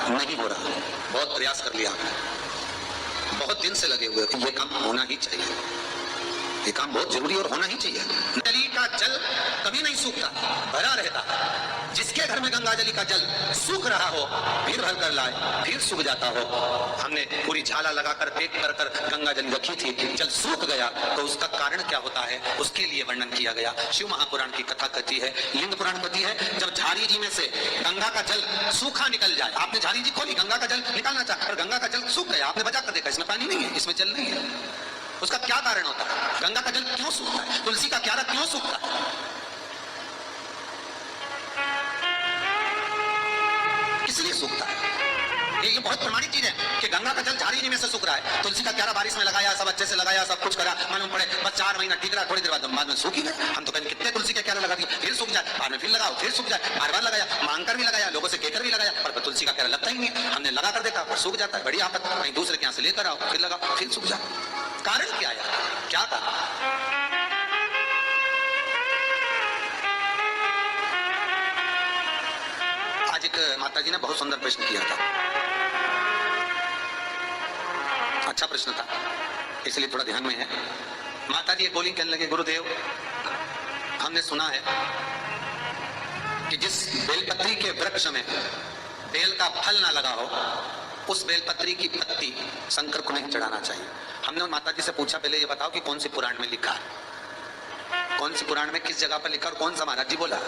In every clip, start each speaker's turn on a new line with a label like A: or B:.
A: नहीं हो रहा, बहुत प्रयास कर लिया, बहुत दिन से लगे हुए कि ये काम होना ही चाहिए, ये काम बहुत जरूरी और होना ही चाहिए। नदी का जल कभी नहीं सूखता, भरा रहता। जिसके घर में गंगा जली का जल सूख रहा हो, फिर भर कर लाए, फिर सूख जाता हो। हमने पूरी झाला लगाकर पेट कर कर गंगा जल रखी थी, जल सूख गया तो उसका कारण क्या होता है, उसके लिए वर्णन किया गया। शिव महापुराण की कथा कहती है, लिंग पुराण कहती है, जब झारी जी में से गंगा का जल सूखा निकल जाए, आपने झारी जी खोली, गंगा का जल निकालना चाहा और गंगा का जल सूख गया, आपने बचा कर देखा इसमें पानी नहीं है, इसमें जल नहीं है, उसका क्या कारण होता है? गंगा का जल क्यों सूखता है? तुलसी का क्यारा क्यों सूखता है? इसलिए सूखता है। ये बहुत प्रमाणित चीज है कि गंगा का जल झारी जी में से सूख रहा है, तुलसी का क्यारा बारिश में लगाया, सब अच्छे से लगाया, सब कुछ करा, मालूम पड़े बस 4 महीना टिक रहा, थोड़ी देर बाद में सूख ही गया। हम तो कहें कितने तुलसी के क्यारा लगा दिए, फिर सूख जाए, बाद में फिर लगाओ, फिर सूख जाए, बार बार लगाया, मांगकर भी लगाया, लोगों से कहकर भी लगाया, पर तुलसी का क्यारा लगता ही नहीं है। हमने लगा कर देखा और सूख जाता है, बड़ी आफत। कहीं दूसरे के यहाँ से लेकर आओ, फिर लगाओ, फिर सूख जाए। कारण क्या है? क्या कारण? आज एक माता जी ने बहुत सुंदर प्रश्न किया था, अच्छा प्रश्न था, इसलिए थोड़ा ध्यान में है। माता जी बोली, कहने लगे, गुरुदेव हमने सुना है कि जिस बेलपत्री के वृक्ष में बेल का फल ना लगा हो, उस बेलपत्री की पत्ती शंकर को नहीं चढ़ाना चाहिए। हमने माता जी से पूछा, पहले ये बताओ कि कौन सी पुराण में लिखा है, कौन सी पुराण में किस जगह पर लिखा और कौन सा महाराज जी बोला,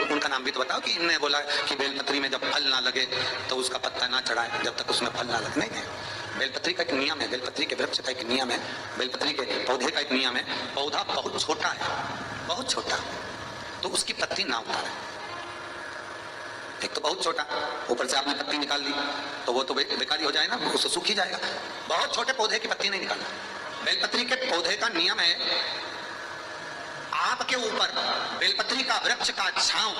A: उनका नाम भी तो बताओ कि इनने बोला कि बेलपत्री में जब फल ना लगे तो उसका पत्ता ना चढ़ाए, जब तक उसमें फल ना लगे। नहीं है, बेलपत्री का एक नियम है, बेलपत्री के वृक्ष का एक नियम है, बेलपत्री के पौधे का एक नियम है। पौधा बहुत छोटा है, बहुत छोटा, तो उसकी पत्ती ना उतारे। एक तो बहुत छोटा, ऊपर से आपने पत्ती निकाल ली तो वो तो बेकारी हो जाए ना, उससे सूख ही जाएगा। बहुत छोटे पौधे की पत्ती नहीं निकालना। बेलपत्री के पौधे का नियम है, आपके ऊपर बेलपत्री का वृक्ष का छांव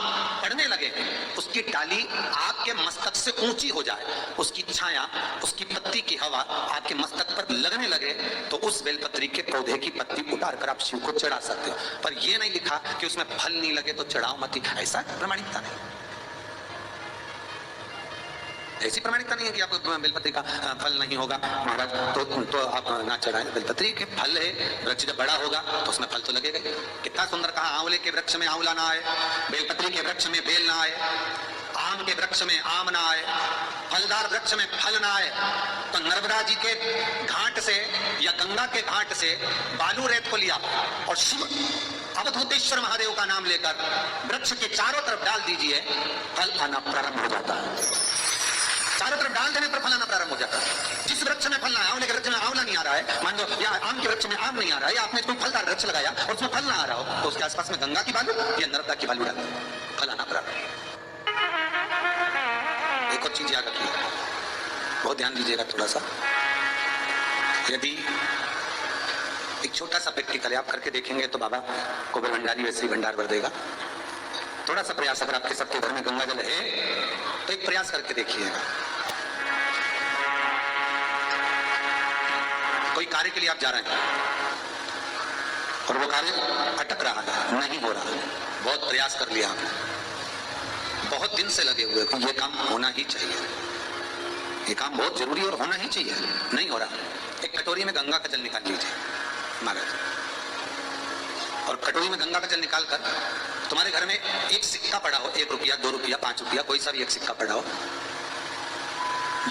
A: पड़ने लगे, उसकी डाली आपके मस्तक से ऊंची हो जाए, उसकी छाया, उसकी पत्ती की हवा आपके मस्तक पर लगने लगे, तो उस बेलपत्री के पौधे की पत्ती उतार कर आप शिव को चढ़ा सकते हो। पर यह नहीं लिखा कि उसमें फल नहीं लगे तो चढ़ाओ मत, ऐसा प्रमाणिकता नहीं, ऐसी प्रमाणिकता नहीं है कि आपको बेलपत्री का फल नहीं होगा महाराज तो आप ना चढ़ाएं। बेलपत्री के फल है, वृक्ष जब बड़ा होगा तो उसमें फल तो लगेगा। कितना सुंदर कहा, आंवले के वृक्ष में आंवला ना आए, बेलपत्री के वृक्ष में बेल ना आए, आम के वृक्ष में आम ना आए, फलदार वृक्ष में फल ना आए, तो नर्मदा जी के घाट से या गंगा के घाट से बालू रेत को लिया और शिव अवधूतेश्वर महादेव का नाम लेकर वृक्ष के चारों तरफ डाल दीजिए, फल आना प्रारंभ हो जाता है। चारों तरफ डाल देने पर फल आना प्रारंभ हो जाता है। जिस वृक्ष में फल ना, आंवले के वृक्ष में आंवला नहीं आ रहा है, मान लो, या आम के वृक्ष में आम नहीं आ रहा है, या आपने कोई फलदार वृक्ष लगाया और उसमें फल ना आ रहा हो, तो उसके आसपास में गंगा की बालू या नर्मदा की बालू डाल, फल आना प्रारंभ। एक और चीज याद रखिए, बहुत ध्यान दीजिएगा थोड़ा सा। यदि एक छोटा सा प्रैक्टिकल है, आप करके देखेंगे तो बाबा कुबेर भंडारी वैसे ही भंडार भर देगा। थोड़ा सा प्रयास, अगर आपके सबके घर में गंगा जल है तो एक प्रयास करके देखिएगा। कोई कार्य के लिए आप जा रहे हैं और वो कार्य अटक रहा है, नहीं हो रहा है, बहुत प्रयास कर लिया आपने, बहुत दिन से लगे हुए कि ये काम होना ही चाहिए, ये काम बहुत जरूरी और होना ही चाहिए, नहीं हो रहा। एक कटोरी में गंगा का जल निकाल लीजिए महाराज, और कटोरी में गंगा का जल निकालकर तुम्हारे घर में एक सिक्का पड़ा हो, 1 रुपया, 2 रुपया, 5 रुपया, कोई सा भी एक सिक्का पड़ा हो,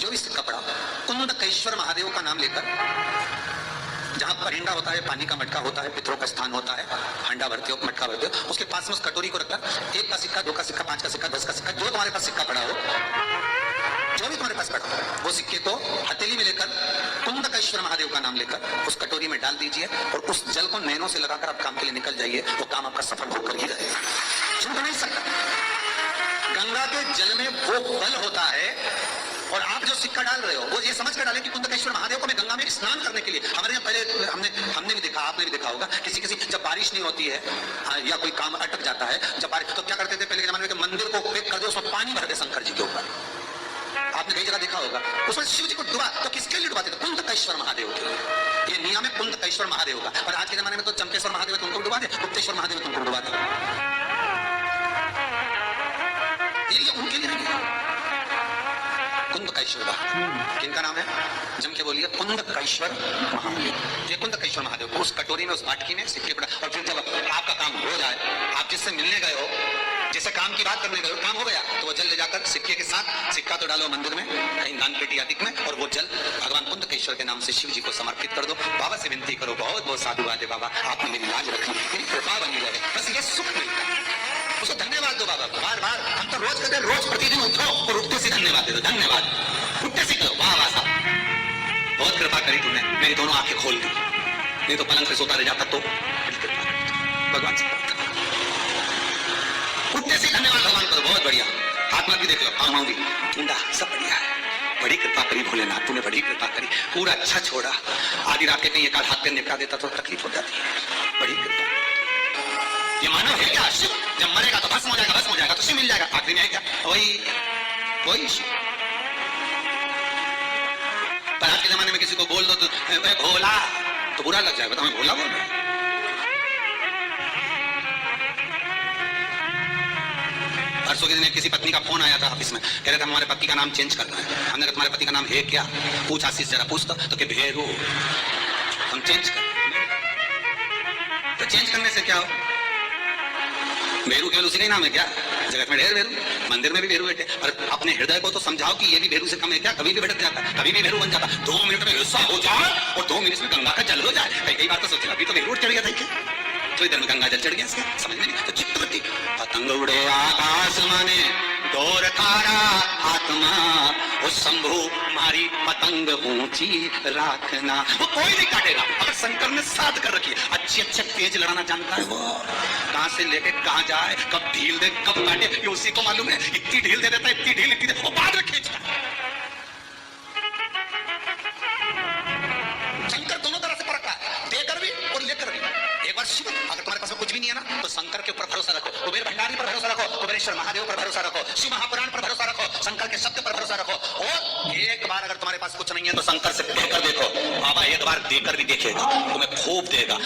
A: जो भी सिक्का पड़ा हो, कुंदकेश्वर महादेव का नाम लेकर, जहां परिंदा होता है, पानी का मटका होता है, पितरों का स्थान होता है, हंडा भरते हो, मटका भरते हो, उसके पास में उस कटोरी को रखकर 1 का सिक्का, 2 का सिक्का, 5 का सिक्का, 10 का सिक्का, जो तुम्हारे पास सिक्का पड़ा हो, जो भी तुम्हारे पास पड़ा हो, वो सिक्के को हथेली में लेकर कुंदकेश्वर महादेव का नाम लेकर उस कटोरी में डाल दीजिए और उस जल को नैनों से लगाकर आप काम के लिए निकल जाइए, वो काम आपका सफल होकर ही रहेगा, छूट नहीं सकता। गंगा के जल में वो बल होता है, और आप जो सिक्का डाल रहे हो वो ये समझ कर डाले कि कुंदकेश्वर महादेव को मैं गंगा में स्नान करने के लिए। हमारे यहाँ पहले हमने भी देखा, आपने भी देखा होगा, किसी जब बारिश नहीं होती है या कोई काम अटक जाता है, जब बारिश, तो क्या करते थे पहले के जमाने में, मंदिर को पैक कर दो, उसमें पानी भर दे शंकर जी के ऊपर, आपने कई जगह देखा होगा, उसमें शिव जी को डुबा, तो किसके लिए डुबाते थे? कुंदकेश्वर महादेव के लिए। ये नियम है कुंदकेश्वर महादेव का। और आज के जमाने में तो चंपेश्वर महादेव तुमको डुबा दे, गुप्तेश्वर महादेव तुमको डुबा दे, ये उनके लिए नहीं है। कुंदकेश्वर महादेव। किनका नाम है? जम के बोलिए, कुंदकेश्वर महादेव। ये कुंदकेश्वर महादेव को उस कटोरी में, उस बाटकी में सिक्के पड़ा, और फिर जब आपका काम हो जाए, आप जिससे मिलने गए हो, जैसे काम की बात करने गए हो, काम हो गया, तो वो जल ले जाकर सिक्के के साथ, सिक्का तो डालो मंदिर में कहीं दान पेटी आदि में, और वो जल भगवान कुंदकेश्वर के नाम से शिव जी को समर्पित कर दो। बाबा से विनती करो, बहुत बहुत साधुवाद है बाबा, आपने मेरी लाज रखी, मेरी कृपा बनी रहे, बस ये सुख मिलता है, उसको धन्यवाद दो बाबा। बार बार हम तो रोज कहते हैं, रोज प्रतिदिन उठो और उठते से धन्यवाद दे दो, धन्यवाद, उठते से करो, वाह वाह साहब, बहुत कृपा करी तुमने, मेरी दोनों आंखें खोल दी, नहीं तो पलंग पे सोता रह जाता। तो भगवान से उठते से धन्यवाद भगवान करो, बहुत बढ़िया। हाथ में भी देख लो, पाँव भी, मुंडा, सब बढ़िया है। बड़ी कृपा करी भोलेनाथ, तूने बड़ी कृपा करी, पूरा अच्छा छोड़ा। आधी रात के कहीं एक आध हाथ पे निपटा देता तो तकलीफ हो जाती है, बड़ी कृपा। ये मानव है क्या? शिव जब मरेगा तो भस्म हो जाएगा, भस्म हो जाएगा तो शिव मिल जाएगा, आखिरी में है क्या? वही शिव। पर आज के जमाने में किसी को बोल दो तो भोला, तो बुरा लग जाएगा, तो हमें भोला बोल रहे हैं। परसों के दिन किसी पत्नी का फोन आया था ऑफिस में, कह रहे थे हमारे पति का नाम चेंज करना है। हमने कहा तुम्हारे पति का नाम है क्या? पूछ आशीष जरा पूछता, तो कि भेरू। हम चेंज कर, तो चेंज करने से क्या हो? भेरू केवल उसी का ही नाम है क्या? जगत में ढेर भेरू, मंदिर में भी भेरू बैठे, और अपने हृदय को तो समझाओ कि ये भी भेरू से कम है क्या? कभी भी भटक जाता है, कभी भी भेरू बन जाता है। 2 मिनट में हिस्सा हो जाए और 2 मिनट में गंगा का जल हो जाए। कई बार तो सोचे अभी तो भेरू चढ़ गया था क्या, तो इधर में गंगा जल चढ़ गया, समझ में नहीं। तो चित्रवती, पतंग उड़े आकाश माने, डोर तारा आत्मा, वो शंभु मारी पतंग ऊंची राखना। वो कोई नहीं काटेगा, अगर शंकर ने साध कर रखी है। अच्छे तेज लड़ाना जानता है वो, कहां से लेके कहां जाए, कब ढील दे कब काटे, ये उसी को मालूम है। इतनी ढील दे देता है, इतनी ढील, इतनी वो बाद में खींचता है। शंकर दोनों तरह से परखता है, देकर भी और लेकर भी। एक बार शिव, अगर तुम्हारे पास कुछ भी नहीं है ना, तो शंकर के ऊपर भरोसा रखो, कुबेर भंडारी पर भरोसा रखो, कुबेरेश्वर महादेव पर भरोसा रखो, शिव महापुराण पर भरोसा रखो, शंकर के शब्द पर भरोसा रखो। और एक बार अगर तुम्हारे पास कुछ नहीं है तो शंकर से कहकर देखो, बाबा एक बार देकर भी देखेगा, तुम्हें खूब देगा।